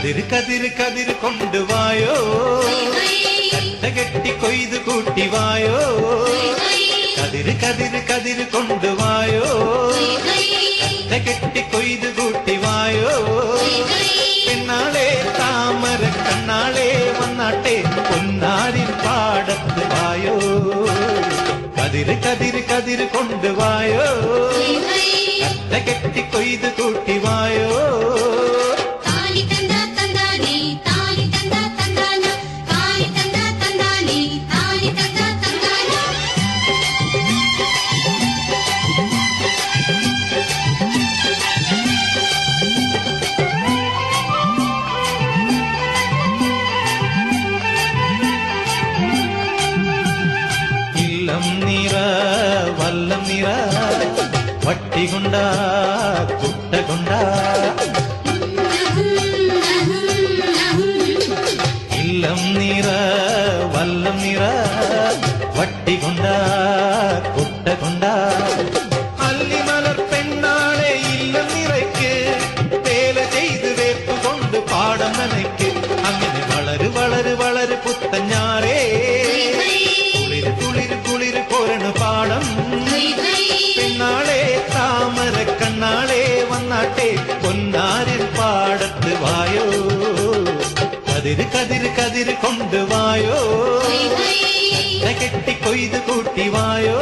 കതിര് കതിര് കതിര് കൊണ്ടുവായോ കെട്ടി കൊയ്ത് കൂട്ടിവായോ കതിര് കതിര് കതിര് കൊണ്ടുവായോ കെട്ടി കൊയ്ത് കൂട്ടിവായോ പെണ്ണാളെ താമര കണ്ണാളെ വന്നാട്ടെ പൊന്നാരിൻ പാടത്ത് വായോ കതിര് കതിര് കതിര് കൊണ്ടുവായോ കെട്ടി കൊയ്ത് കൂട്ടിവായോ വല്ലം നിറ വട്ടികൊണ്ട കുട്ടകൊണ്ട ഇല്ലം നിറ വല്ലം നിറ വട്ടികൊണ്ട കുട്ടകൊണ്ട അല്ലിമലർ പെണ്ണാളെ ഇല്ലം നിറയ്ക്ക് വേല ചെയ്ത് വേപ്പ് കൊണ്ട് പാടം നനയ്ക്ക് അങ്ങനെ വളര് വളര് വളര് പുത്തഞ്ഞാറേ കുളിര് കുളിര് കോരണ പാടം പെണ്ണാളെ താമര കണ്ണാളെ വന്നാട്ടെ പൊന്നാരിൻ പാടത്ത് വായോ കതിര് കതിര് കതിര് കൊണ്ടുവായോ കെട്ടി കൊയ്ത് കൂട്ടിവായോ